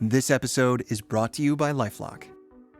This episode is brought to you by LifeLock.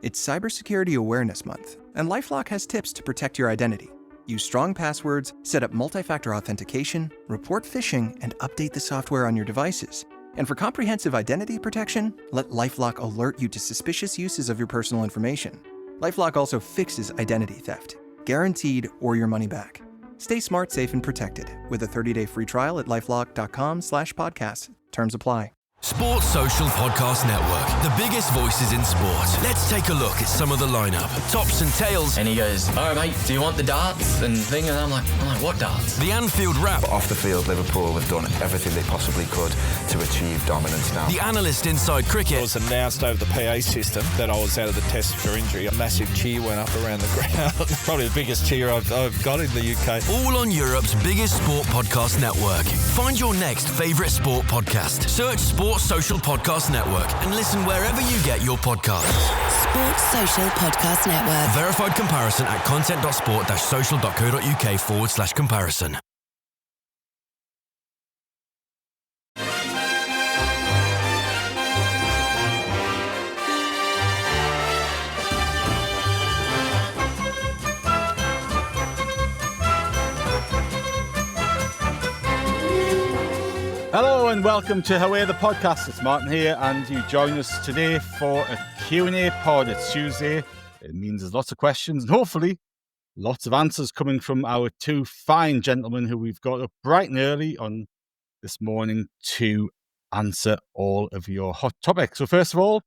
It's Cybersecurity Awareness Month, and LifeLock has tips to protect your identity. Use strong passwords, set up multi-factor authentication, report phishing, and update the software on your devices. And for comprehensive identity protection, let LifeLock alert you to suspicious uses of your personal information. LifeLock also fixes identity theft, guaranteed or your money back. Stay smart, safe, and protected with a 30-day free trial at lifelock.com/podcast. Terms apply. Sports Social Podcast Network, the biggest voices in sport. Let's take a look at some of the lineup, tops and tails. And he goes, "All right, mate, do you want the darts?" And thing, and I'm like, what darts? The Anfield Wrap. But off the field, Liverpool have done everything they possibly could to achieve dominance now. The Analyst Inside Cricket. It was announced over the PA system that I was out of the test for injury. A massive cheer went up around the ground. Probably the biggest cheer I've got in the UK. All on Europe's biggest sport podcast network. Find your next favourite sport podcast. Search Sports Social Podcast Network and listen wherever you get your podcasts. Sports Social Podcast Network. Verified comparison at content.sport-social.co.uk/comparison. Hello and welcome to Away the Podcast. It's Martin here, and you join us today for a Q&A pod. It's Tuesday. It means there's lots of questions and hopefully lots of answers coming from our two fine gentlemen who we've got up bright and early on this morning to answer all of your hot topics. So first of all,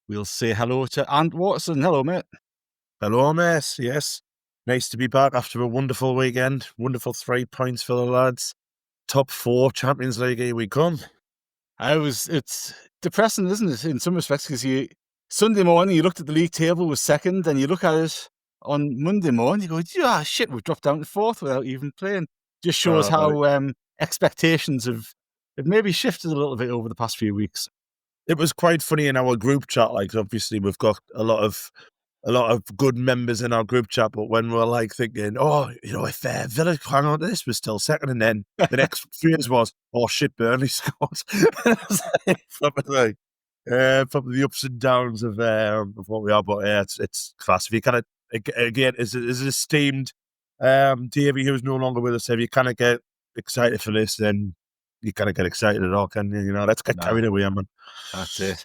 we'll say hello to Ant Watson. Hello, mate. Hello, mate. Yes. Nice to be back after a wonderful weekend. Wonderful 3 points for the lads. Top 4 Champions League, here we come. It's depressing, isn't it, in some respects, because Sunday morning you looked at the league table was second, and you look at it on Monday morning, you go, shit, we've dropped down to fourth without even playing. Just shows how expectations have maybe shifted a little bit over the past few weeks. It was quite funny in our group chat. Like, obviously, we've got a lot of good members in our group chat, but when we're like thinking, if Villa hang on to this, we're still second, and then the next phrase was, "Oh shit, Burnley scored." Probably the ups and downs of what we are, but it's class. If you kind of again, is esteemed Davey, who's no longer with us, if you kind of get excited for this, then you kind of get excited at all, can you? Let's get carried away, man. That's it.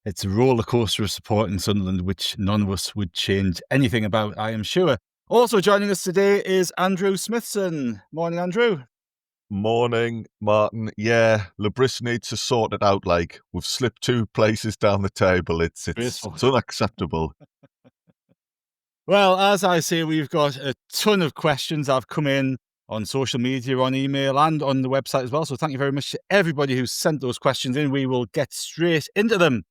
It's a roller coaster of support in Sunderland, which none of us would change anything about, I am sure. Also joining us today is Andrew Smithson. Morning, Andrew. Morning, Martin. Yeah, Labris needs to sort it out. Like, we've slipped 2 places down the table. It's unacceptable. Well, as I say, we've got a ton of questions that have come in on social media, on email, and on the website as well. So thank you very much to everybody who's sent those questions in. We will get straight into them.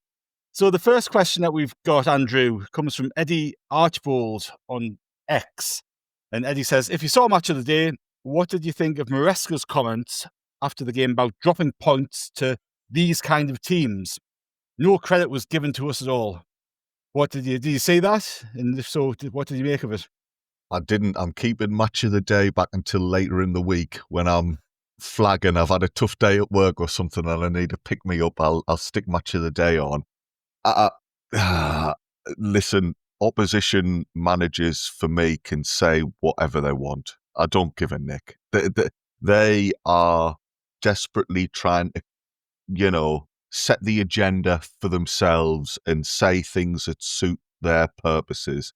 So the first question that we've got, Andrew, comes from Eddie Archbold on X. And Eddie says, if you saw Match of the Day, what did you think of Maresca's comments after the game about dropping points to these kind of teams? No credit was given to us at all. Did you see that? And if so, what did you make of it? I didn't. I'm keeping Match of the Day back until later in the week when I'm flagging. I've had a tough day at work or something and I need to pick me up. I'll stick Match of the Day on. Listen, opposition managers for me can say whatever they want. I don't give a nick. They are desperately trying to, set the agenda for themselves and say things that suit their purposes.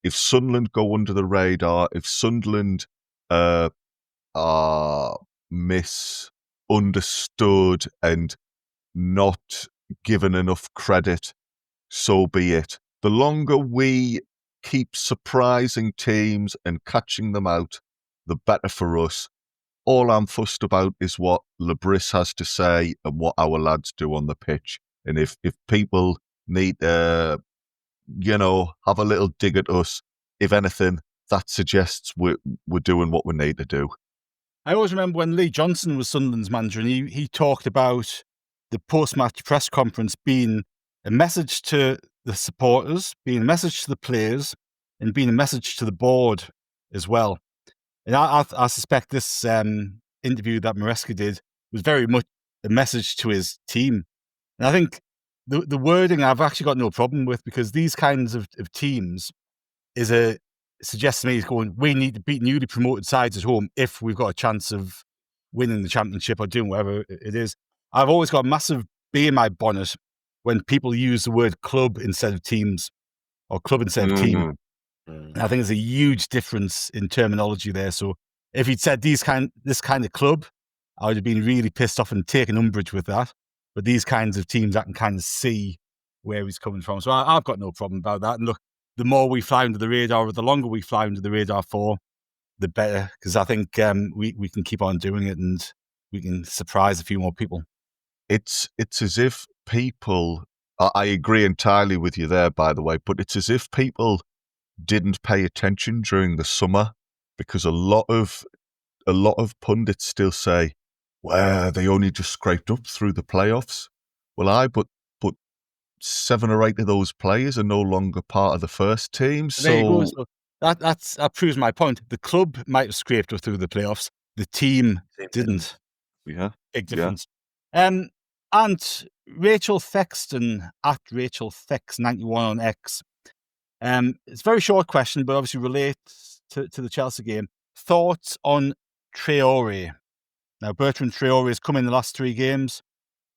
If Sunderland go under the radar, if Sunderland are misunderstood and not given enough credit, so be it. The longer we keep surprising teams and catching them out, the better for us. All I'm fussed about is what Labris has to say and what our lads do on the pitch. And if people need to, have a little dig at us, if anything, that suggests we're doing what we need to do. I always remember when Lee Johnson was Sunderland's manager, and he talked about the post-match press conference being a message to the supporters, being a message to the players, and being a message to the board as well. And I suspect this interview that Maresca did was very much a message to his team. And I think the wording I've actually got no problem with, because these kinds of teams suggests to me is going, we need to beat newly promoted sides at home if we've got a chance of winning the championship or doing whatever it is. I've always got a massive bee in my bonnet when people use the word club instead of teams, or club instead of team. And I think there's a huge difference in terminology there. So if he'd said this kind of club, I would have been really pissed off and taken umbrage with that. But these kinds of teams, I can kind of see where he's coming from. So I've got no problem about that. And look, the more we fly under the radar, or the longer we fly under the radar for, the better. Because I think we can keep on doing it, and we can surprise a few more people. It's as if people, I agree entirely with you there, by the way, but it's as if people didn't pay attention during the summer, because a lot of pundits still say, well, they only just scraped up through the playoffs. Well, but 7 or 8 of those players are no longer part of the first team. So there you go. So that proves my point. The club might have scraped up through the playoffs. The team didn't. Yeah. Big difference. Yeah. And Rachel Thexton at Rachel Thex91 on X. It's a very short question, but obviously relates to the Chelsea game. Thoughts on Traore? Now, Bertrand Traore has come in the last 3 games.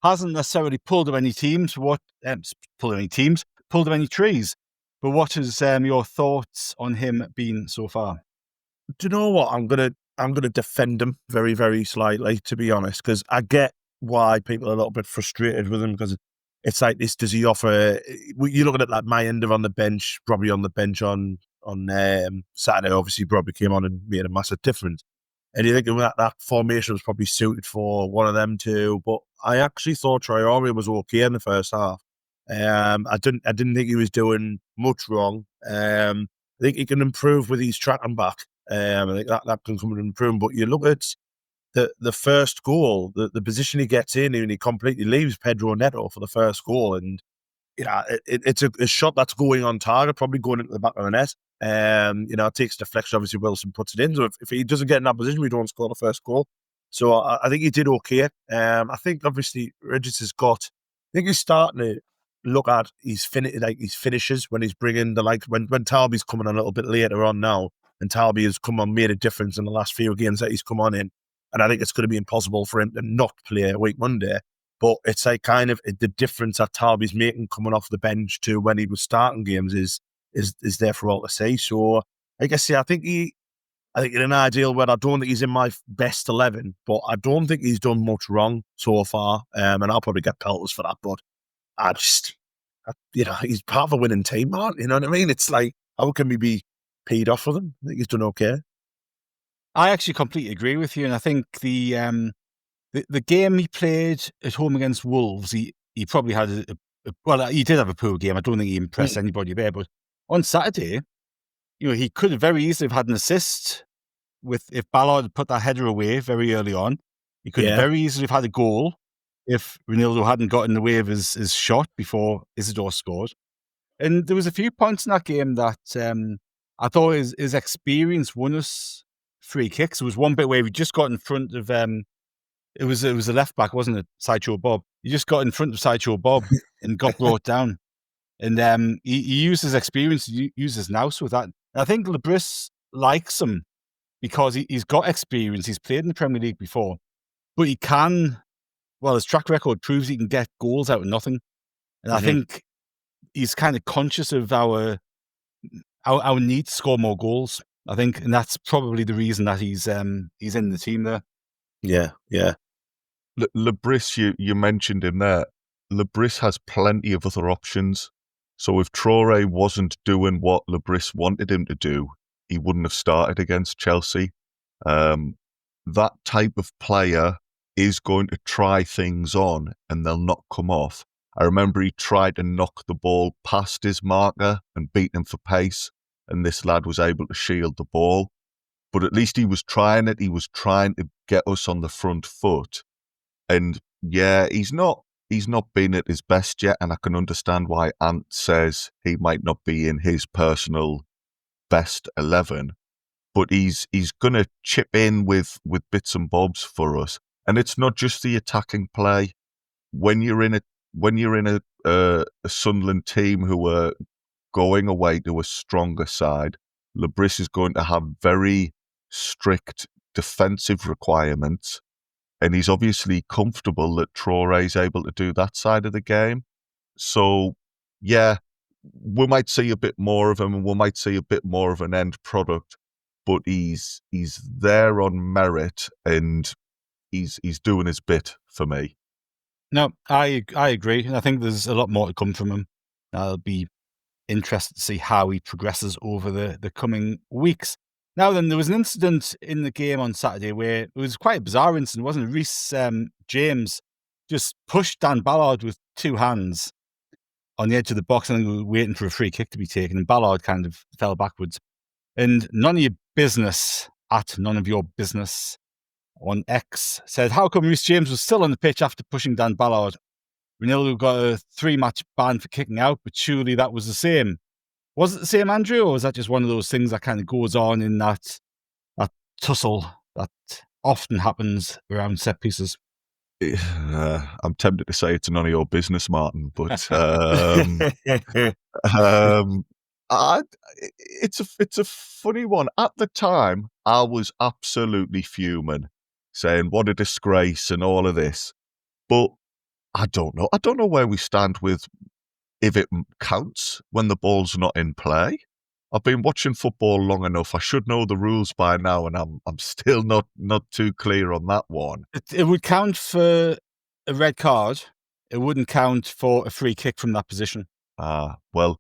Hasn't necessarily pulled up any teams. Pulled up any trees. But what has your thoughts on him been so far? Do you know what? I'm gonna defend him very, very slightly, to be honest, because I get why people are a little bit frustrated with him, because it's like this. Does he offer? You're looking at like my end of on the bench, probably on the bench on Saturday. Obviously, probably came on and made a massive difference. And you think that formation was probably suited for one of them two. But I actually thought Traore was okay in the first half. I didn't think he was doing much wrong. I think he can improve with his tracking back. I think that can come and improve. But you look at the first goal, the position he gets in, and he completely leaves Pedro Neto for the first goal. And it's a shot that's going on target, probably going into the back of the net. It takes deflection. Obviously, Wilson puts it in. So if he doesn't get in that position, we don't score the first goal. So I think he did okay. I think obviously Regis has got. I think he's starting to look at his finishes when he's bringing when Talby's coming on a little bit later on now, and Talby has come on, made a difference in the last few games that he's come on in. And I think it's going to be impossible for him to not play a week Monday. But it's like kind of the difference that Talby's making coming off the bench to when he was starting games is there for all to see. So I guess I think in an ideal world, I don't think he's in my best 11, but I don't think he's done much wrong so far. And I'll probably get pelters for that, but he's part of a winning team, man. You know what I mean? It's like, how can we be paid off for them? I think he's done okay. I actually completely agree with you, and I think the game he played at home against Wolves, he probably had he did have a poor game. I don't think he impressed anybody there, but on Saturday, he could have very easily have had an assist if Ballard had put that header away very early on. He could have very easily have had a goal if Ronaldo hadn't got in the way of his shot before Isidore scored. And there was a few points in that game that I thought his experience won us free kicks. There was one bit where he just got in front of it was a left back, wasn't it? Sideshow Bob. He just got in front of Sideshow Bob and got brought down. And he used his experience, he uses nous with that. And I think Lebris likes him because he's got experience. He's played in the Premier League before, but he can. Well, his track record proves he can get goals out of nothing. And I think he's kind of conscious of our need to score more goals, I think. And that's probably the reason that he's in the team there. Yeah. Lebris, you mentioned him there. Lebris has plenty of other options. So if Traore wasn't doing what Lebris wanted him to do, he wouldn't have started against Chelsea. That type of player is going to try things on and they'll not come off. I remember he tried to knock the ball past his marker and beat him for pace, and this lad was able to shield the ball. But at least he was trying it. He was trying to get us on the front foot. And he's not been at his best yet, and I can understand why Ant says he might not be in his personal best 11. But he's going to chip in with bits and bobs for us. And it's not just the attacking play. When you're in when you're in a Sunderland team who are going away to a stronger side, Lebris is going to have very strict defensive requirements, and he's obviously comfortable that Traoré is able to do that side of the game. So, yeah, we might see a bit more of him, and we might see a bit more of an end product, but he's there on merit, and he's doing his bit for me. No, I agree. And I think there's a lot more to come from him. I'll be interested to see how he progresses over the coming weeks. Now then, there was an incident in the game on Saturday where it was quite a bizarre incident, wasn't it? Reece James just pushed Dan Ballard with two hands on the edge of the box, and we were waiting for a free kick to be taken, and Ballard kind of fell backwards. And none of your business at none of your business on X said, how come Reece James was still on the pitch after pushing Dan Ballard? Ronaldo got a 3-match ban for kicking out, but surely that was the same. Was it the same, Andrew, or was that just one of those things that kind of goes on in that tussle that often happens around set pieces? I'm tempted to say it's none of your business, Martin, but it's a funny one. At the time, I was absolutely fuming, saying what a disgrace and all of this. But I don't know. I don't know where we stand with if it counts when the ball's not in play. I've been watching football long enough. I should know the rules by now, and I'm still not too clear on that one. It would count for a red card. It wouldn't count for a free kick from that position. Well,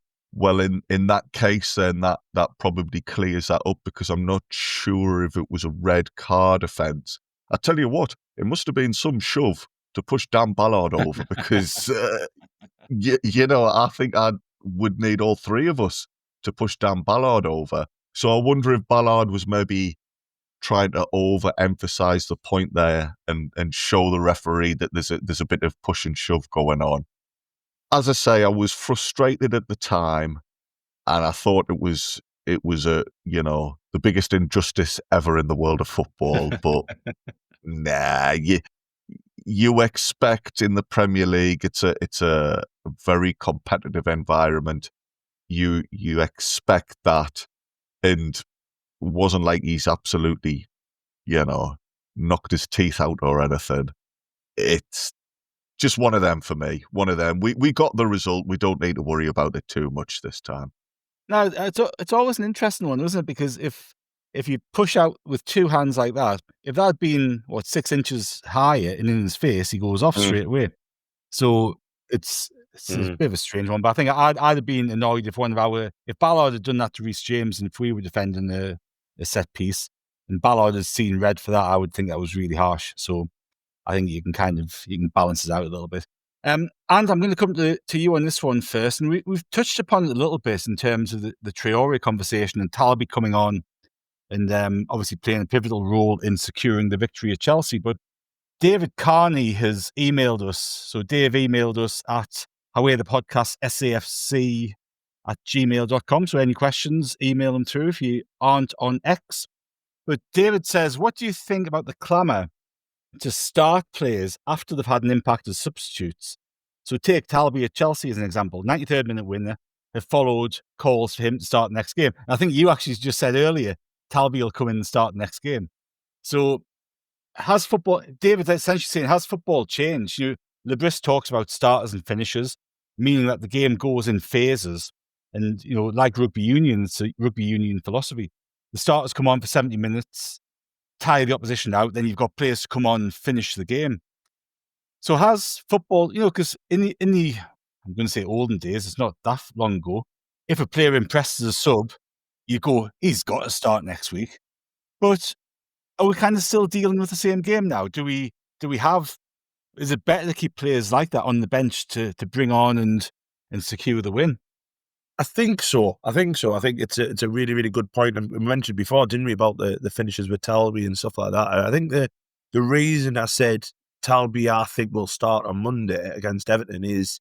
in that case, then that probably clears that up, because I'm not sure if it was a red card offence. I tell you what, it must have been some shove to push Dan Ballard over, because you know, I think I would need all three of us to push Dan Ballard over. So I wonder if Ballard was maybe trying to overemphasize the point there and show the referee that there's a bit of push and shove going on. As I say, I was frustrated at the time, and I thought it was a, you know, the biggest injustice ever in the world of football. But nah, you expect in the Premier League, it's a very competitive environment. You expect that, and it wasn't like he's absolutely, you know, knocked his teeth out or anything. It's just one of them for me. One of them. We got the result. We don't need to worry about it too much this time. No, it's always an interesting one, isn't it? Because if you push out with two hands like that, if that had been 6 inches higher and in his face, he goes off straight away. So it's a bit of a strange one. But I think I'd have been annoyed if Ballard had done that to Reece James, and if we were defending a set piece and Ballard had seen red for that, I would think that was really harsh. So I think you can balance it out a little bit. And I'm going to come to you on this one first. And we've touched upon it a little bit in terms of the Traoré conversation and Talby coming on and obviously playing a pivotal role in securing the victory at Chelsea. But David Carney has emailed us. So Dave emailed us at awaythepodcast, SAFC@gmail.com. So any questions, email them through if you aren't on X. But David says, what do you think about the clamour to start players after they've had an impact as substitutes? So take Talby at Chelsea as an example. 93rd minute winner. Have followed calls for him to start the next game. I think you actually just said earlier, Talby will come in and start the next game. So has football, David's essentially saying, has football changed? Lebris talks about starters and finishers, meaning that the game goes in phases. And, like rugby union, it's a rugby union philosophy. The starters come on for 70 minutes, tire the opposition out, then you've got players to come on and finish the game. So has football, because in the I'm going to say olden days, it's not that long ago, if a player impresses a sub, you go, he's got to start next week. But are we kind of still dealing with the same game now? Do we have, is it better to keep players like that on the bench to bring on and secure the win? I think so. I think it's a really, really good point. And we mentioned before, didn't we, about the finishes with Talby and stuff like that. I think the reason I said Talby, I think, will start on Monday against Everton is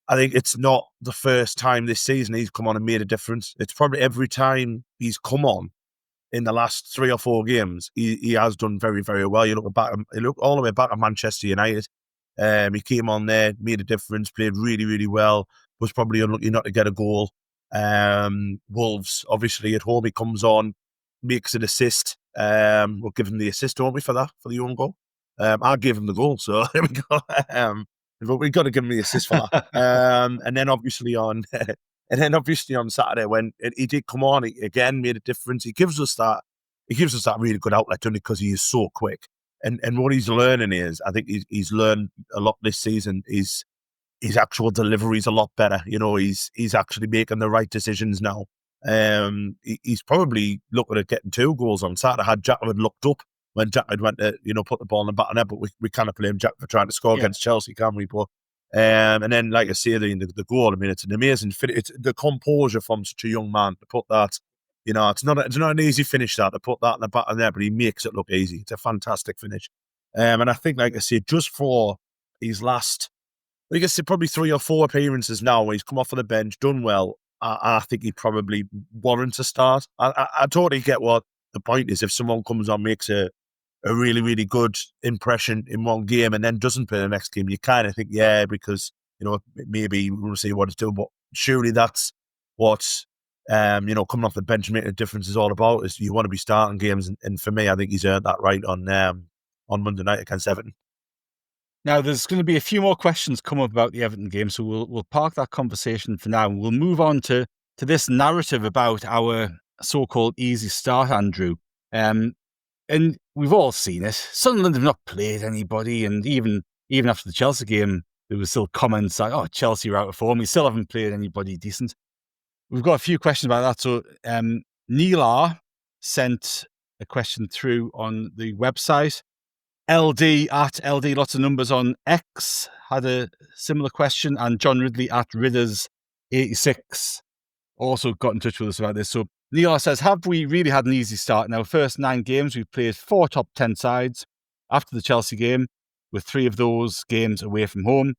I think it's not the first time this season he's come on and made a difference. It's probably every time he's come on in the last 3 or 4 games, he has done very, very well. You look all the way back at Manchester United. He came on there, made a difference, played really, really well, was probably unlucky not to get a goal. Wolves, obviously, at home, he comes on, makes an assist. We'll give him the assist, don't we, for the own goal? I gave him the goal, so there we go. But we've got to give him the assist for that. And then obviously on Saturday, when he did come on, he again made a difference. He gives us that really good outlet, doesn't he? Because he is so quick. And what he's learning is, I think he's learned a lot this season. His actual delivery is a lot better. He's actually making the right decisions now. He's probably looking at getting 2 goals on Saturday. Had Jack had looked up when Jack had went to put the ball in the back of net, but we kind of blame Jack for trying to score against Chelsea, can't we? But and then, like I say, the goal. I mean, it's an amazing fit. It's the composure from such a young man to put that. It's not an easy finish that to put that in the back of there, but he makes it look easy. It's a fantastic finish. And I think, like I say, just for his last, I guess probably 3 or 4 appearances now, where he's come off of the bench, done well. I think he probably warrants a start. I totally get what the point is. If someone comes on, makes a really, really good impression in one game and then doesn't play the next game, you kind of think, yeah, because, maybe we'll see what it's doing. But surely that's what, coming off the bench and making a difference is all about, is you want to be starting games. And for me, I think he's earned that right on Monday night against Everton. Now, there's going to be a few more questions come up about the Everton game, so we'll park that conversation for now. We'll move on to this narrative about our so-called easy start, Andrew. And we've all seen it. Sunderland have not played anybody, and even after the Chelsea game, there was still comments like, "Oh, Chelsea are out of form. We still haven't played anybody decent." We've got a few questions about that. So Neil R sent a question through on the website. LD at LD Lots of Numbers on X had a similar question, and John Ridley at Ridders86 also got in touch with us about this. So Neil says, have we really had an easy start? In our first 9 games, we've played 4 top 10 sides after the Chelsea game, with 3 of those games away from home.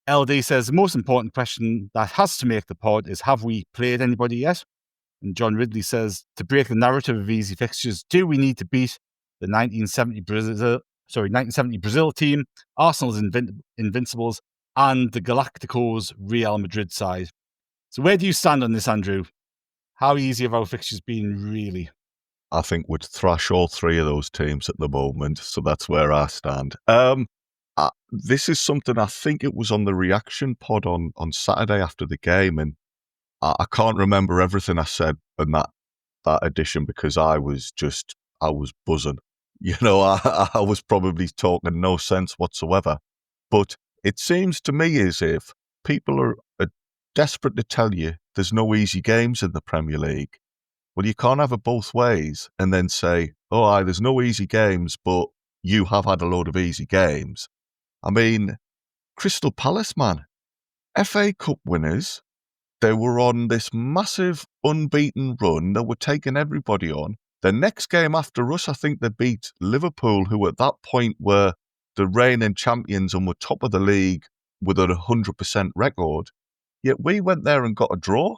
LD says, the most important question that has to make the pod is, have we played anybody yet? And John Ridley says, to break the narrative of easy fixtures, do we need to beat the 1970 Brazil team, Arsenal's Invincibles, and the Galacticos Real Madrid side? So where do you stand on this, Andrew? How easy have our fixtures been, really? I think we'd thrash all 3 of those teams at the moment, so that's where I stand. This is something, I think it was on the reaction pod on Saturday after the game, and I can't remember everything I said in that edition because I was buzzing. I was probably talking no sense whatsoever. But it seems to me as if people are desperate to tell you there's no easy games in the Premier League. Well, you can't have it both ways and then say, there's no easy games, but you have had a load of easy games. I mean, Crystal Palace, man, FA Cup winners, they were on this massive unbeaten run. They were taking everybody on. The next game after us, I think they beat Liverpool, who at that point were the reigning champions and were top of the league with a 100% record. Yet we went there and got a draw.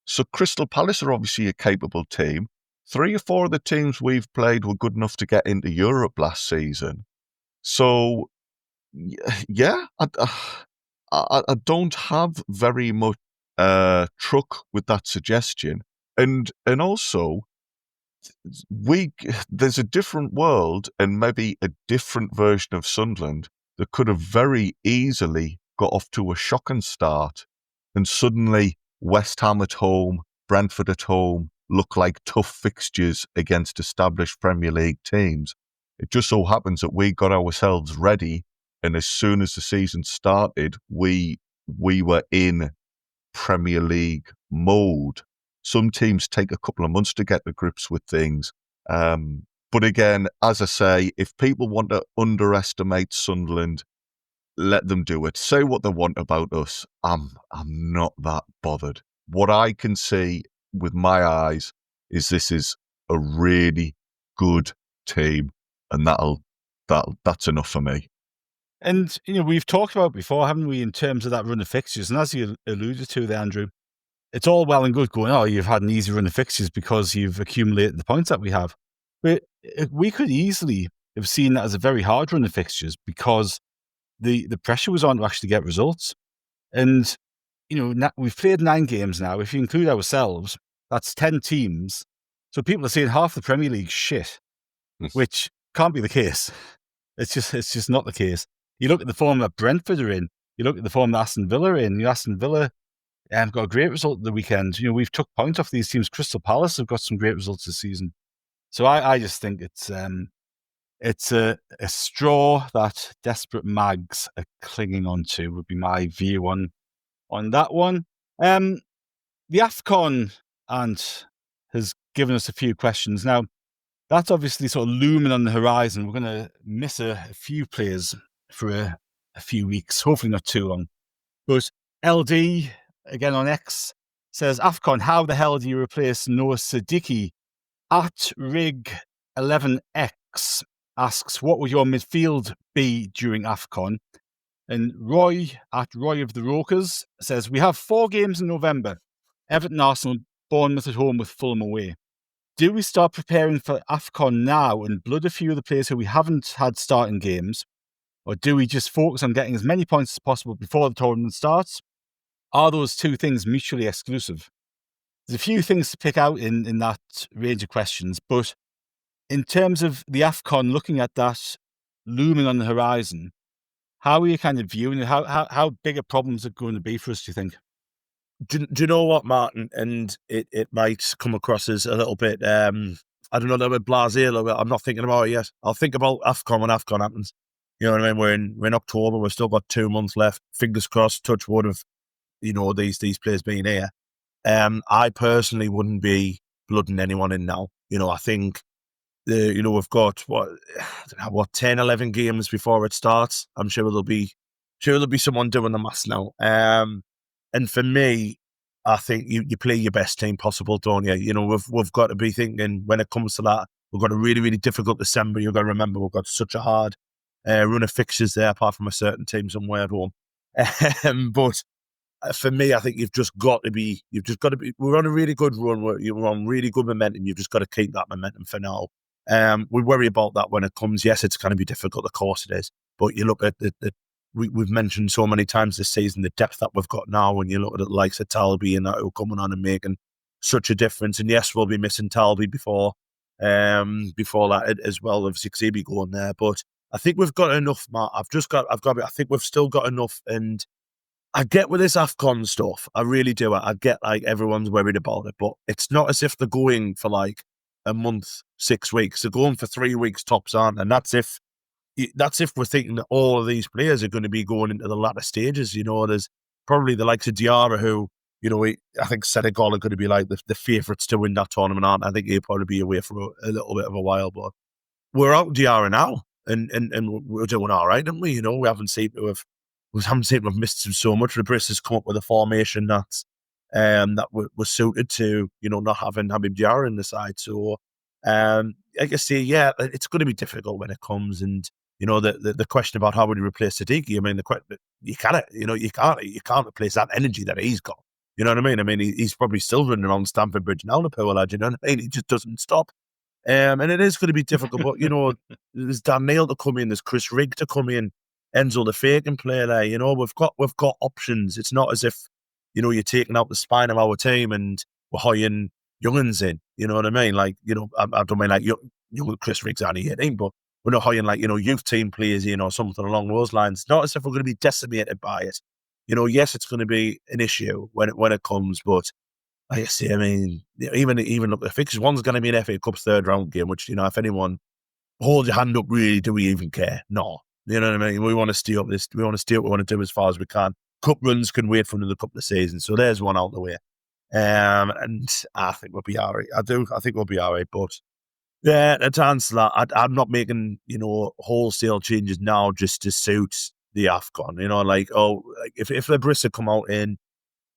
So Crystal Palace are obviously a capable team. 3 or 4 of the teams we've played were good enough to get into Europe last season. So, yeah, I don't have very much truck with that suggestion. And also, there's a different world and maybe a different version of Sunderland that could have very easily got off to a shocking start, and suddenly West Ham at home, Brentford at home look like tough fixtures against established Premier League teams. It just so happens that we got ourselves ready, and as soon as the season started, we were in Premier League mode. Some teams take a couple of months to get to grips with things. But again, as I say, if people want to underestimate Sunderland, let them do it. Say what they want about us. I'm not that bothered. What I can see with my eyes is this is a really good team, and that's enough for me. And, we've talked about before, haven't we, in terms of that run of fixtures, and as you alluded to there, Andrew, it's all well and good going, you've had an easy run of fixtures because you've accumulated the points that we have. But we could easily have seen that as a very hard run of fixtures because the pressure was on to actually get results. And, we've played 9 games now. If you include ourselves, that's 10 teams. So people are saying half the Premier League shit, which can't be the case. It's just not the case. You look at the form that Brentford are in. You look at the form that Aston Villa are in. Aston Villa got a great result at the weekend. We've took points off these teams. Crystal Palace have got some great results this season. So I just think it's a straw that desperate mags are clinging onto, would be my view on that one. The AFCON has given us a few questions. Now, that's obviously sort of looming on the horizon. We're going to miss a few players for a few weeks, hopefully not too long. But LD, again on X, says, AFCON, how the hell do you replace Noah Siddiqui? At Rig11X asks, what would your midfield be during AFCON? And Roy, at Roy of the Rokers, says, we have 4 games in November. Everton, Arsenal, Bournemouth at home with Fulham away. Do we start preparing for AFCON now and blood a few of the players who we haven't had starting games? Or do we just focus on getting as many points as possible before the tournament starts? Are those two things mutually exclusive? There's a few things to pick out in that range of questions, but in terms of the AFCON, looking at that looming on the horizon, how are you kind of viewing it? How big a problem is it going to be for us, do you think? Do you know what, Martin? And it might come across as a little bit, I don't know, a little bit blasé, a little bit. I'm not thinking about it yet. I'll think about AFCON when AFCON happens. You know what I mean? We're in October. We've still got 2 months left. Fingers crossed, touch wood of, these players being here. I personally wouldn't be blooding anyone in now. I think, we've got, 10, 11 games before it starts. I'm sure there'll be someone doing the maths now. And for me, I think you play your best team possible, don't you? We've got to be thinking when it comes to that, we've got a really, really difficult December. You've got to remember we've got such a hard run of fixtures there, apart from a certain team somewhere at home. But for me, I think you've just got to be, we're on a really good run. We're on really good momentum. You've just got to keep that momentum for now. We worry about that when it comes. Yes, it's going to be difficult. Of course it is. But you look at we've mentioned so many times this season, the depth that we've got now, when you look at the likes of Talby and that who are coming on and making such a difference. And yes, we'll be missing Talby before that as well, of Zixibi going there. But I think we've got enough, Matt. I think we've still got enough. And I get with this AFCON stuff. I really do. I get everyone's worried about it, but it's not as if they're going for a month, 6 weeks. They're going for 3 weeks tops, aren't they? And that's if we're thinking that all of these players are going to be going into the latter stages. There's probably the likes of Diarra who, I think Senegal are going to be the favourites to win that tournament, aren't they? I think he'll probably be away for a little bit of a while, but we're out Diarra now, and we're doing all right, aren't we? We haven't seemed to have missed him so much. Briss has come up with a formation that was suited to, not having Habib Diarra in the side. So, I guess, it's going to be difficult when it comes. And, the question about how would you replace Siddiqui, I mean, you can't replace that energy that he's got. You know what I mean? I mean, he's probably still running around Stamford Bridge now, the poor lad, you know what I mean? He just doesn't stop. And it is going to be difficult, but, there's Dan Neil to come in, there's Chris Rigg to come in, Enzo the Faking player there. We've got options. It's not as if, you're taking out the spine of our team and we're hiring young'uns in. You know what I mean? I don't mean young Chris Riggs only 18, but we're not hiring youth team players in or something along those lines. It's not as if we're going to be decimated by it. Yes, it's going to be an issue when it comes, but like I say, I mean, even look at the fixtures. One's going to be an FA Cup third round game, which, if anyone holds your hand up, really, do we even care? No. You know what I mean? We want to steer up this. We want to steer what we want to do as far as we can. Cup runs can wait for another couple of seasons. So there's one out the way. And I think we'll be all right. I think we'll be all right. But yeah, to answer that, I'm not making, wholesale changes now just to suit the AFCON. If Labrissa come out in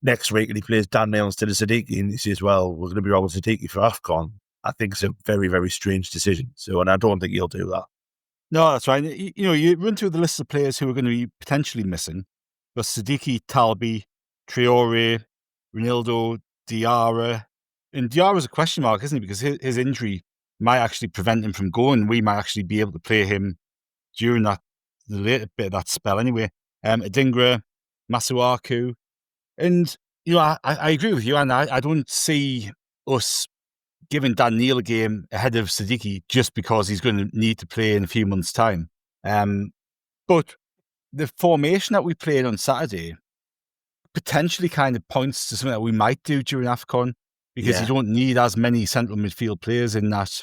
next week and he plays Dan Neil instead of Siddiqui and he says, well, we're going to be wrong with Siddiqui for AFCON, I think it's a very, very strange decision. So, and I don't think he'll do that. No, that's right. You run through the list of players who are going to be potentially missing. But Siddiqui, Talby, Traore, Ronaldo, Diarra. And Diarra's a question mark, isn't he? Because his injury might actually prevent him from going. We might actually be able to play him during that the later bit of that spell anyway. Adingra, Masuaku. And, I agree with you, and I don't see us giving Dan Neil a game ahead of Siddiqui just because he's going to need to play in a few months' time. But the formation that we played on Saturday potentially kind of points to something that we might do during AFCON, because you don't need as many central midfield players in that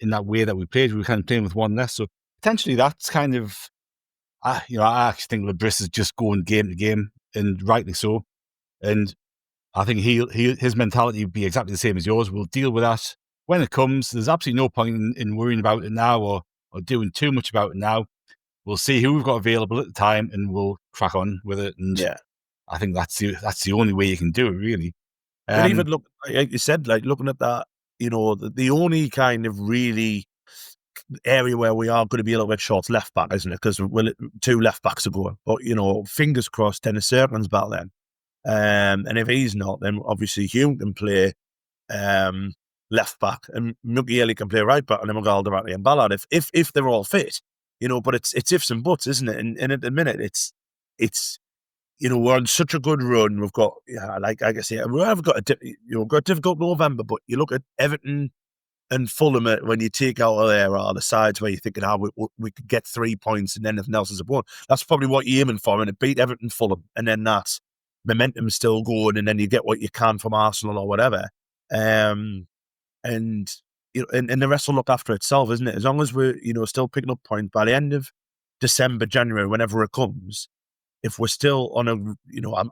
way that we played. We were kind of playing with one less. So potentially that's kind of, I actually think Labris is just going game to game, and rightly so. And I think his mentality would be exactly the same as yours. We'll deal with that when it comes. There's absolutely no point in worrying about it now or doing too much about it now. We'll see who we've got available at the time, and we'll crack on with it. And I think that's the only way you can do it, really. But even look, like you said, like looking at that, the only kind of really area where we are going to be a little bit short left back, isn't it? Because 2 left backs are going. But fingers crossed, Dennis Serkin's back then. And if he's not, then obviously Hume can play left back, and Mukiele can play right back, and then Alderati and Ballard if they're all fit, But it's ifs and buts, isn't it? And at the minute, it's we're on such a good run. We've got like I say, we've got got a difficult November, but you look at Everton and Fulham, when you take out of there are the sides where you're thinking, we could get 3 points and then nothing else is a bonus. That's probably what you're aiming for, and it beat Everton, Fulham, and then that's momentum's still going, and then you get what you can from Arsenal or whatever. And the rest will look after itself, isn't it? As long as we're, still picking up points by the end of December, January, whenever it comes, if we're still on a,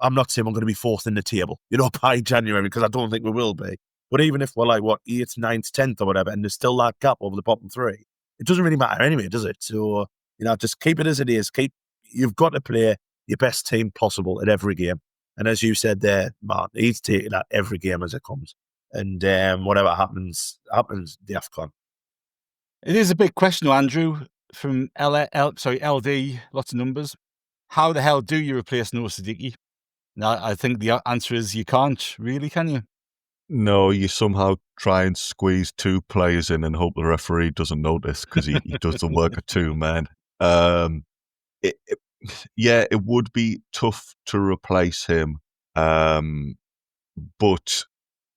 I'm not saying we're going to be 4th in the table, by January, because I don't think we will be. But even if we're like, 8th, 9th, 10th or whatever, and there's still that gap over the bottom 3, it doesn't really matter anyway, does it? So, just keep it as it is. You've got to play your best team possible at every game. And as you said there, Martin, he's taking that every game as it comes. And whatever happens, the AFCON. It is a big question, Andrew, from LD, lots of numbers. How the hell do you replace Noah Siddiqui? Now, I think the answer is you can't, really, can you? No, you somehow try and squeeze 2 players in and hope the referee doesn't notice, because he does the work of 2 men. It would be tough to replace him. But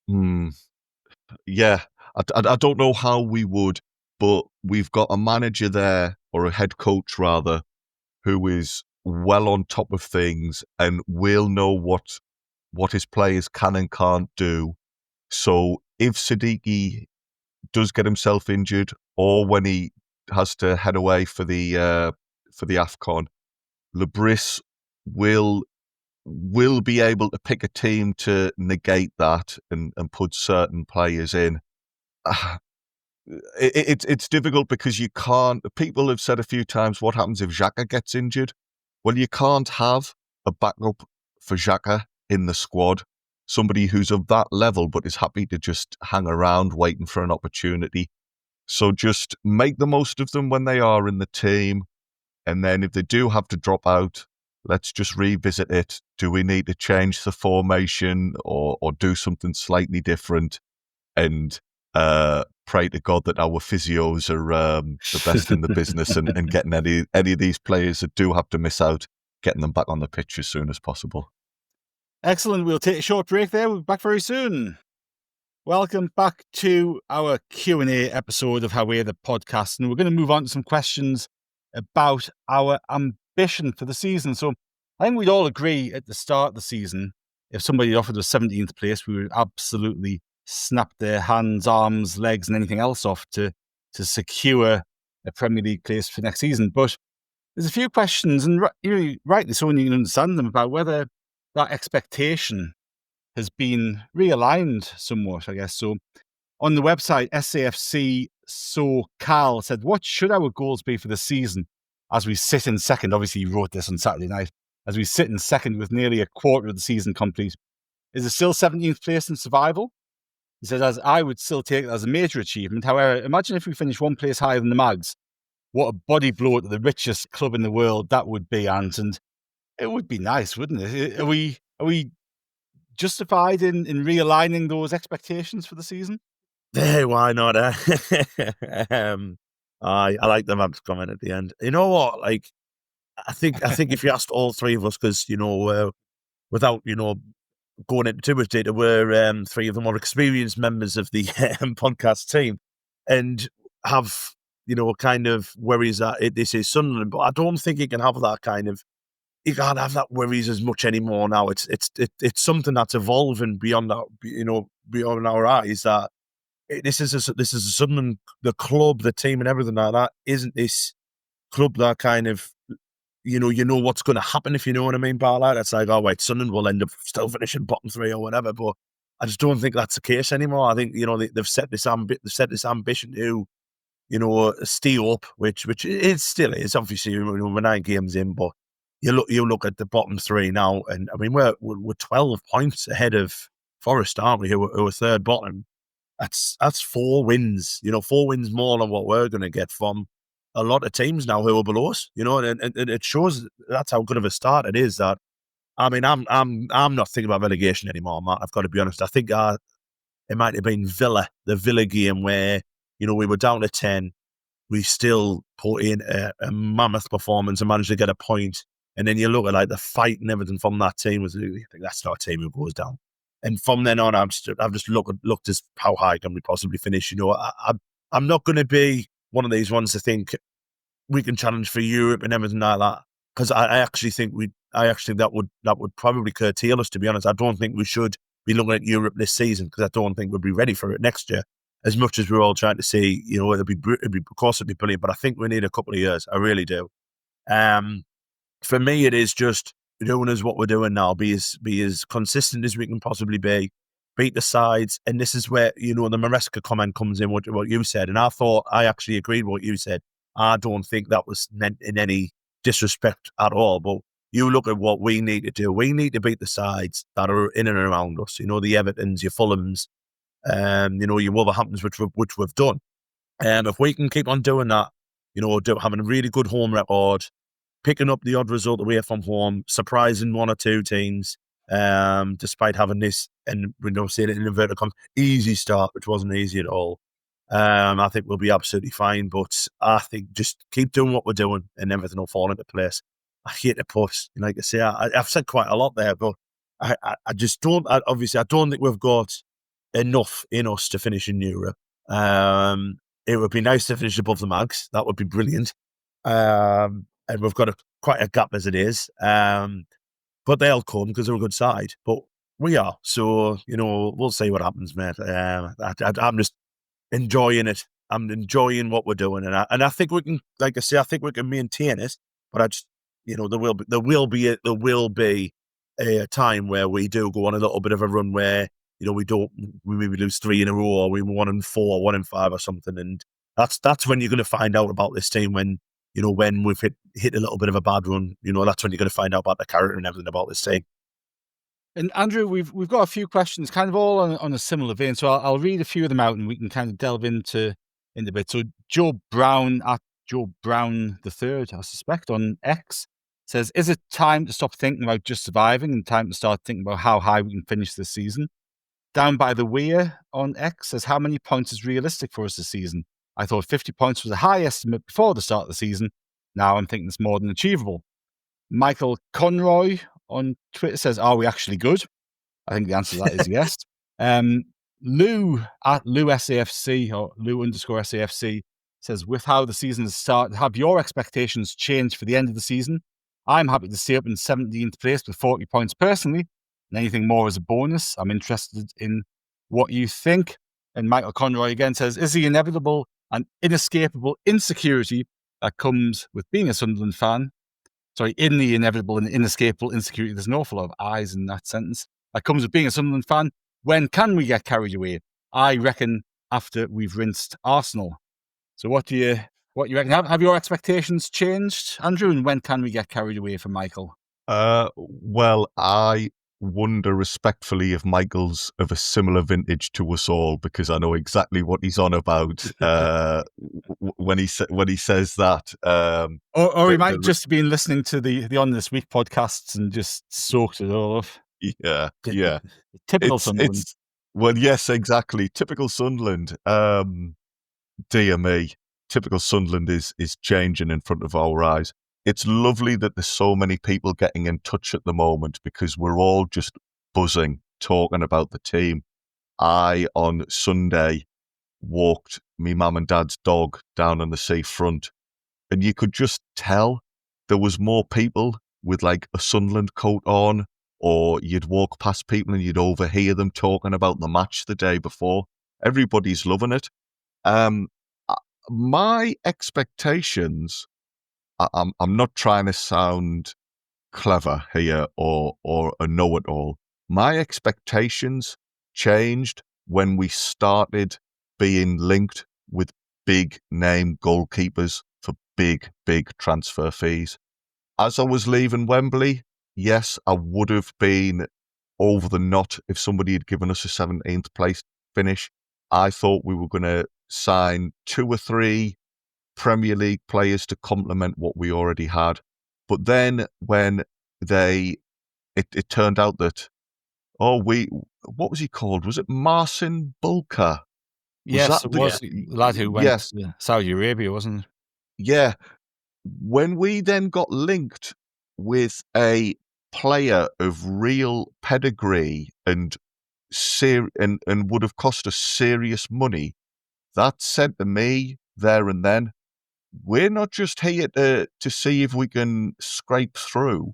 I don't know how we would, but we've got a manager there, or a head coach rather, who is well on top of things and will know what his players can and can't do. So if Siddiqui does get himself injured, or when he has to head away for the AFCON, Labris will be able to pick a team to negate that and put certain players in. It's difficult because you can't. People have said a few times, what happens if Xhaka gets injured? Well, you can't have a backup for Xhaka in the squad. Somebody who's of that level but is happy to just hang around waiting for an opportunity. So just make the most of them when they are in the team. And then if they do have to drop out, let's just revisit it. Do we need to change the formation or do something slightly different? And pray to God that our physios are the best in the business and getting any of these players that do have to miss out, getting them back on the pitch as soon as possible. Excellent. We'll take a short break there. We'll be back very soon. Welcome back to our Q&A episode of How We're the podcast. And we're going to move on to some questions about our ambition for the season. So I think we'd all agree at the start of the season, if somebody offered us 17th place, we would absolutely snap their hands, arms, legs and anything else off to secure a Premier League place for next season. But there's a few questions, and rightly so, and you can understand them, about whether that expectation has been realigned somewhat, I guess. So on the website, SAFC Cal said, what should our goals be for the season as we sit in second? Obviously, he wrote this on Saturday night. As we sit in second with nearly a quarter of the season complete. Is it still 17th place in survival? He says, as I would still take it as a major achievement. However, imagine if we finish 1 place higher than the Mags. What a body blow to the richest club in the world that would be, Ant. And it would be nice, wouldn't it? Are we justified in realigning those expectations for the season? Hey, why not? I like the Mags comment at the end. You know what? Like, I think if you asked all three of us, because without going into too much data, we're three of the more experienced members of the podcast team, and have kind of worries that this is Sunderland, but I don't think you can have that kind of. You can't have that worries as much anymore now. It's something that's evolving beyond that, beyond our eyes. That this is a Sunderland, the club, the team, and everything like that. Isn't this club that kind of you know what's going to happen, if you know what I mean by that? It's like, oh wait, Sunderland will end up still finishing bottom three or whatever. But I just don't think that's the case anymore. I think they've set this ambition to stay up, which it still is. Obviously, we're 9 games in, but you look at the bottom three now, and I mean we're 12 points ahead of Forest, aren't we? Who are third bottom. That's 4 wins. 4 wins more than what we're going to get from a lot of teams now who are below us. And it shows that's how good of a start it is. That I mean, I'm not thinking about relegation anymore, Matt. I've got to be honest. I think it might have been the Villa game where we were down to 10. We still put in a mammoth performance and managed to get a point. And then you look at like the fight and everything from that team. You think that's not a team who goes down. And from then on, I've just looked as how high can we possibly finish. I'm not going to be one of these ones to think we can challenge for Europe and everything like that, because I actually think that would probably curtail us. To be honest, I don't think we should be looking at Europe this season, because I don't think we'll be ready for it next year. As much as we're all trying to see, it'd be of course it'd be brilliant, but I think we need a couple of years. I really do. For me, it is just doing as what we're doing now. Be as consistent as we can possibly be. Beat the sides, and this is where the Maresca comment comes in. What you said, and I actually agreed with what you said. I don't think that was meant in any disrespect at all. But you look at what we need to do. We need to beat the sides that are in and around us. The Evertons, your Fulhams, your Wolverhamptons, which we've done. And if we can keep on doing that, having a really good home record, picking up the odd result away from home, surprising 1 or 2 teams, despite having this, and we don't see it in inverted commas, easy start, which wasn't easy at all. I think we'll be absolutely fine, but I think just keep doing what we're doing and everything will fall into place. I hate to put, like I say, I've said quite a lot there, but I just don't, obviously, I don't think we've got enough in us to finish in Europe. It would be nice to finish above the Mags. That would be brilliant. And we've got quite a gap as it is. But they'll come because they're a good side. But we are. So, we'll see what happens, mate. I'm just enjoying it. I'm enjoying what we're doing. And I think we can, like I say, I think we can maintain it. But I just, there will be a time where we do go on a little bit of a run where, we maybe lose 3 in a row, or we 1-4, 1-5 or something. And that's when you're going to find out about this team, when we've hit a little bit of a bad run. That's when you're going to find out about the character and everything about this team. And Andrew, we've got a few questions, kind of all on a similar vein. So I'll read a few of them out, and we can kind of delve into a bit. So Joe Brown III, I suspect, on X says, "Is it time to stop thinking about just surviving and time to start thinking about how high we can finish this season?" Down by the Weir on X says, "How many points is realistic for us this season? I thought 50 points was a high estimate before the start of the season. Now I'm thinking it's more than achievable." Michael Conroy on Twitter says, "Are we actually good?" I think the answer to that is yes. Lou at Lou SAFC, or Lou_SAFC, says, "With how the season has started, have your expectations changed for the end of the season? I'm happy to stay up in 17th place with 40 points personally, and anything more is a bonus. I'm interested in what you think." And Michael Conroy again says, "Is the inevitable and inescapable insecurity that comes with being a Sunderland fan," in the inevitable and inescapable insecurity, there's an awful lot of I's in that sentence, "that comes with being a Sunderland fan, when can we get carried away? I reckon after we've rinsed Arsenal." So what do you reckon? Have your expectations changed, Andrew? And when can we get carried away from Michael? Well, I wonder respectfully if Michael's of a similar vintage to us all, because I know exactly what he's on about when he says that. Or he might just have been listening to the On This Week podcasts and just soaked it all up. Yeah. Typical Sunderland. Well, yes, exactly. Typical Sunderland. Dear me. Typical Sunderland is changing in front of our eyes. it's lovely that there's so many people getting in touch at the moment because we're all just buzzing, talking about the team. I, on Sunday, walked me mum and dad's dog down on the seafront, and you could just tell there was more people with like a Sunderland coat on, or you'd walk past people and you'd overhear them talking about the match the day before. Everybody's loving it. My expectations, I'm not trying to sound clever here or a know-it-all. My expectations changed when we started being linked with big name goalkeepers for big transfer fees. As I was leaving Wembley, yes, I would have been over the knot if somebody had given us a 17th place finish. I thought we were going to sign 2 or 3 Premier League players to complement what we already had. But then when it turned out that, what was he called? Was it Marcin Bulka? Yes, it was the lad who went to Saudi Arabia, wasn't it? Yeah. When we then got linked with a player of real pedigree and would have cost us serious money, that said to me there and then, we're not just here to see if we can scrape through.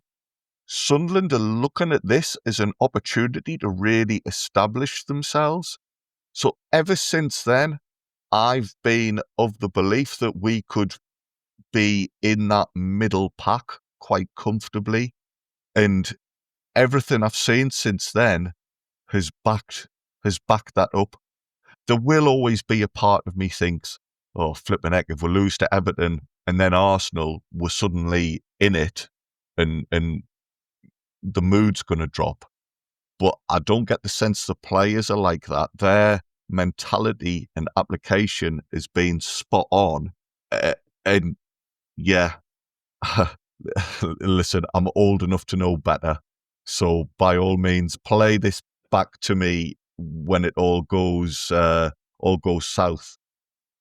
Sunderland are looking at this as an opportunity to really establish themselves. So ever since then, I've been of the belief that we could be in that middle pack quite comfortably. And everything I've seen since then has backed that up. There will always be a part of me thinks, oh, flipping heck, if we lose to Everton and then Arsenal, we're suddenly in it and the mood's going to drop. But I don't get the sense the players are like that. Their mentality and application is being spot on. And yeah, listen, I'm old enough to know better. So by all means, play this back to me when it all goes south.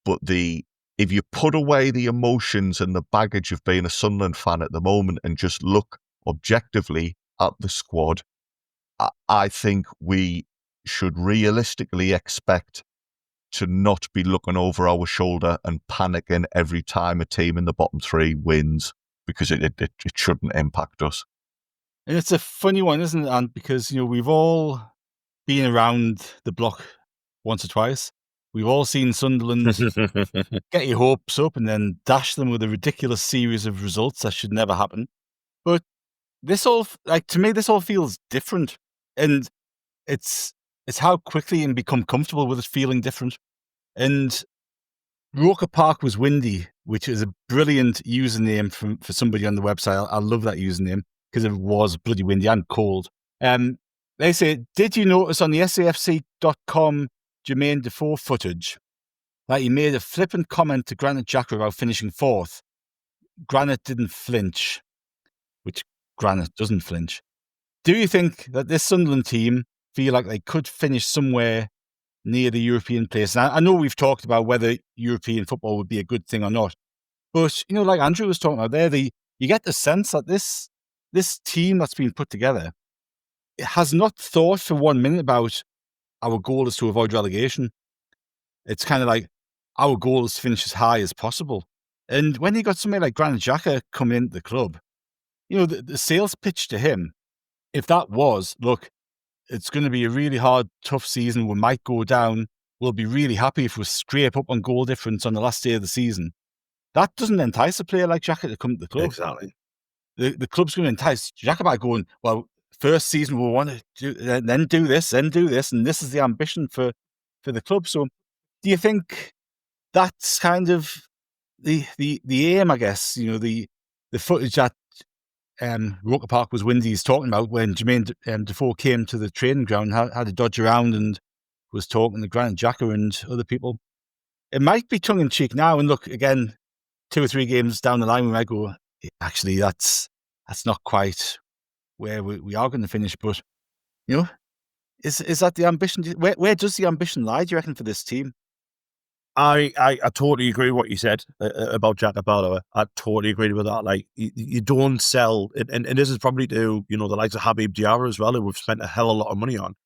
But if you put away the emotions and the baggage of being a Sunderland fan at the moment and just look objectively at the squad, I think we should realistically expect to not be looking over our shoulder and panicking every time a team in the bottom 3 wins, because it shouldn't impact us. And it's a funny one, isn't it? And because, we've all been around the block once or twice. We've all seen Sunderland get your hopes up and then dash them with a ridiculous series of results that should never happen. But to me, this all feels different. And it's how quickly you can become comfortable with it feeling different. And Roker Park was windy, which is a brilliant username for somebody on the website. I love that username because it was bloody windy and cold. They say, did you notice on the SAFC.com Jermaine Defoe footage that he made a flippant comment to Granit Xhaka about finishing 4th? Granit didn't flinch, which Granit doesn't flinch. Do you think that this Sunderland team feel like they could finish somewhere near the European place? And I know we've talked about whether European football would be a good thing or not, but like Andrew was talking about there, you get the sense that this team that's been put together, it has not thought for 1 minute about our goal is to avoid relegation. It's kind of like our goal is to finish as high as possible. And when you got somebody like Granit Xhaka coming into the club, the sales pitch to him, if that was, look, it's going to be a really hard, tough season. We might go down. We'll be really happy if we scrape up on goal difference on the last day of the season. That doesn't entice a player like Xhaka to come to the club. Exactly. The club's going to entice Xhaka by going, well, first season we'll want to do, then do this, and this is the ambition for the club. So do you think that's kind of the aim, I guess, the footage that Roker Park was windy is talking about when Jermaine Defoe came to the training ground, had to dodge around and was talking to Granit Xhaka and other people. It might be tongue-in-cheek now, and look, again, 2 or 3 games down the line, we might go, actually, that's not quite where we are going to finish. But, is that the ambition? Where does the ambition lie, do you reckon, for this team? I totally agree with what you said about Jack Abalo. I totally agree with that. Like, you don't sell, and this is probably to, the likes of Habib Diarra as well, who we've spent a hell of a lot of money on.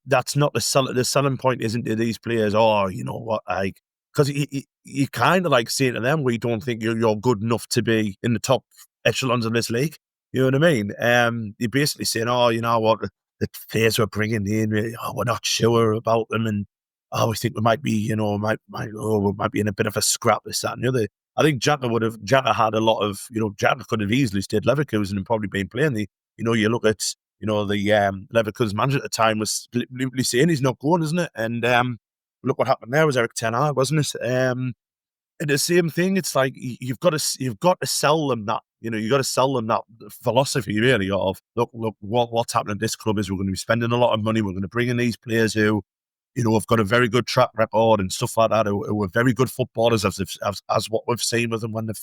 That's not the selling point isn't to these players, like, because you kind of like saying to them, we don't think you're good enough to be in the top echelons of this league. You know what I mean? You're basically saying, you know what, the players we're bringing in, we're not sure about them, and we think we might be, we might be in a bit of a scrap, this, that, and the other. I think Jaka had a lot of, Jaka could have easily stayed Leverkusen and probably been playing you look at, the Leverkusen manager at the time was blatantly saying he's not going, isn't it? And look what happened there was Eric Ten Hag, wasn't it? And the same thing, it's like you've got to sell them that, you've got to sell them that philosophy really of look what's happening at this club is we're going to be spending a lot of money, we're going to bring in these players who, have got a very good track record and stuff like that, who are very good footballers as what we've seen with them when they've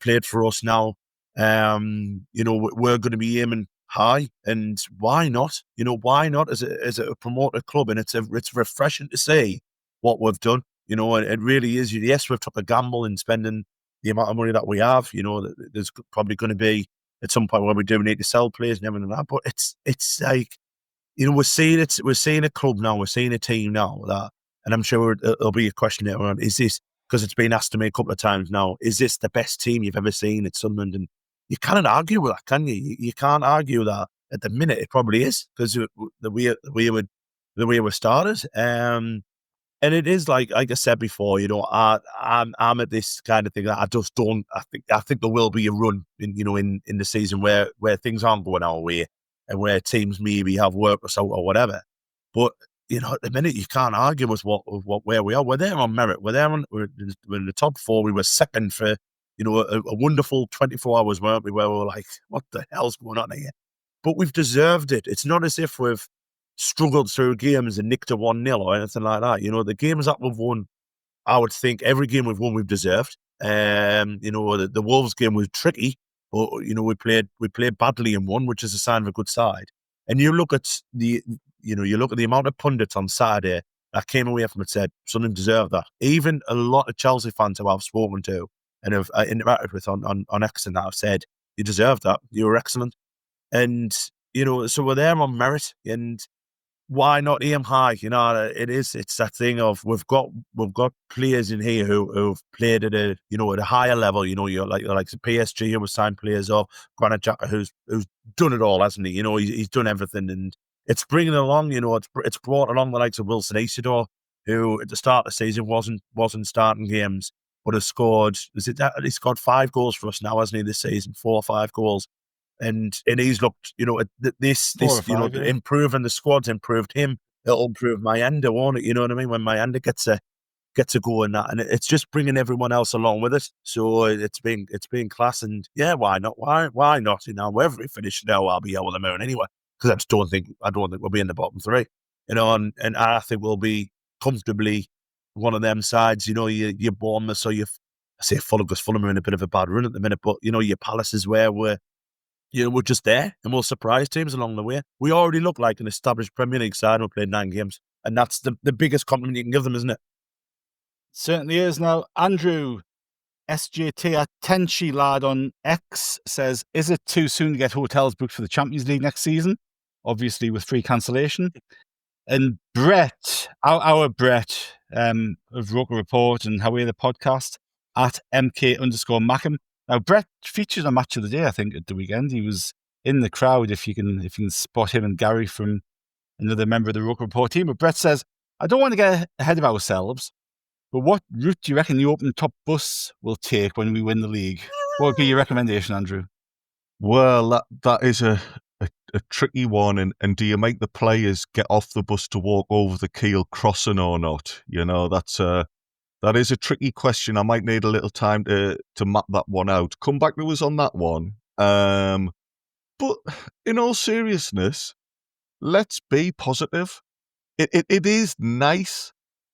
played for us now. We're going to be aiming high, and why not? Why not as a promoted club? And it's refreshing to see what we've done. It really is. Yes, we've took a gamble in spending the amount of money that we have. There's probably going to be at some point where we do need to sell players and everything like that. But it's like, we're seeing a club now, we're seeing a team now that, and I'm sure there'll be a question later on, is this, because it's been asked to me a couple of times now, is this the best team you've ever seen at Sunderland? And you cannot argue with that, can you? You can't argue that at the minute it probably is, because the way we started. And it is like I said before, I'm at this kind of thing that I just don't. I think there will be a run in the season where things aren't going our way, and where teams maybe have worked us out or whatever. But at the minute you can't argue with where we are. We're there on merit. We're in the top four. We were second for a wonderful 24 hours, weren't we? Where we were like, what the hell's going on here? But we've deserved it. It's not as if we've struggled through games and nicked a 1-0 or anything like that. The games that we've won, I would think every game we've won we've deserved. The Wolves game was tricky, but we played badly in one, which is a sign of a good side. And you look at the amount of pundits on Saturday that came away from it said Sunderland deserved that. Even a lot of Chelsea fans who I've spoken to and have interacted with on X and that have said you deserved that. You were excellent, and so we're there on merit. And why not aim high? It's that thing of we've got players in here who've played at a higher level. You're like PSG, who was signed players of Granit Xhaka, who's done it all, hasn't he? He's done everything, and it's bringing along. It's brought along the likes of Wilson Isidore, who at the start of the season wasn't starting games, but has scored. He scored 5 goals for us now, hasn't he? This season, 4 or 5 goals. And he's looked, improving the squad's improved him. It'll improve Mayenda, won't it? You know what I mean? When Mayenda gets a go in that, and it's just bringing everyone else along with it. So it's been class, and yeah, why not? Why not? Wherever we finish now, I'll be over the moon anyway. Because I don't think we'll be in the bottom 3. And I think we'll be comfortably one of them sides. Your Bournemouth, so I say Fulham, because Fulham are in a bit of a bad run at the minute, but your Palace is where we're just there, and we'll surprise teams along the way. We already look like an established Premier League side. We played 9 games, and that's the biggest compliment you can give them, isn't it? Certainly is. Now, Andrew SJT, a Tenchi lad on X, says, is it too soon to get hotels booked for the Champions League next season? Obviously, with free cancellation. And Brett, our Brett of Roker Report and How We're the Podcast, at MK_Mackham. Now, Brett featured on Match of the Day, I think, at the weekend. He was in the crowd, if you can spot him and Gary from another member of the Roker Report team. But Brett says, I don't want to get ahead of ourselves, but what route do you reckon the open top bus will take when we win the league? What would be your recommendation, Andrew? Well, that is a tricky one. And do you make the players get off the bus to walk over the Kiel crossing or not? That is a tricky question. I might need a little time to map that one out. Come back to us on that one. But in all seriousness, let's be positive. It is nice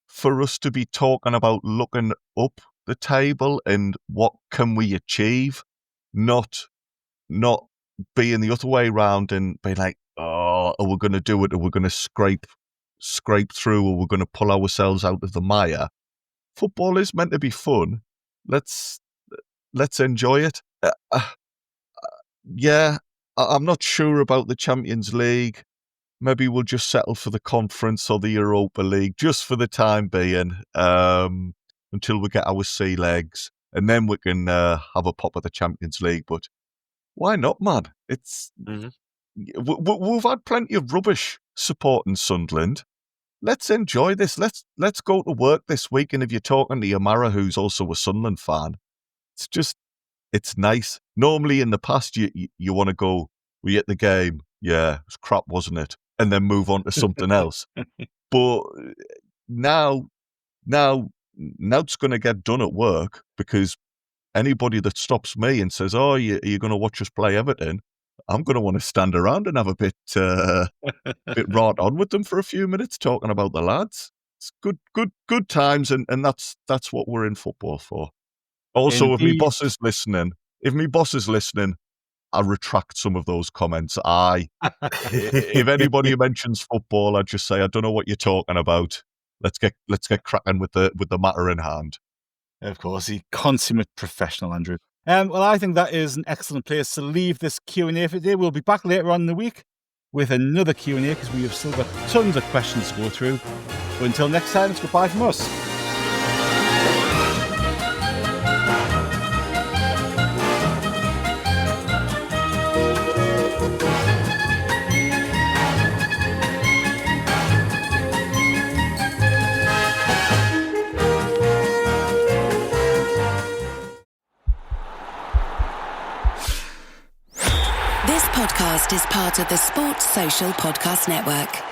for us to be talking about looking up the table and what can we achieve, not being the other way around and being like, oh, are we going to do it? Are we going to scrape scrape through or we're going to pull ourselves out of the mire. Football is meant to be fun. Let's enjoy it. I'm not sure about the Champions League. Maybe we'll just settle for the Conference or the Europa League just for the time being, until we get our sea legs, and then we can have a pop at the Champions League. But why not, man? We've had plenty of rubbish supporting Sunderland. Let's enjoy this. Let's go to work this week. And if you're talking to Yamara, who's also a Sunderland fan, it's nice. Normally in the past, you want to go, we hit the game. Yeah, it was crap, wasn't it? And then move on to something else. But now it's going to get done at work, because anybody that stops me and says, "Oh, you're going to watch us play Everton," I'm going to want to stand around and have a bit right on with them for a few minutes, talking about the lads. It's good times, and that's what we're in football for. Also, Indeed. if my boss is listening, I retract some of those comments. If anybody mentions football, I just say, I don't know what you're talking about. Let's get cracking with the matter in hand. Of course, the consummate professional, Andrew. Well, I think that is an excellent place to leave this Q&A for today. We'll be back later on in the week with another Q&A, because we have still got tons of questions to go through. But until next time, it's goodbye from us. This podcast is part of the Sports Social Podcast Network.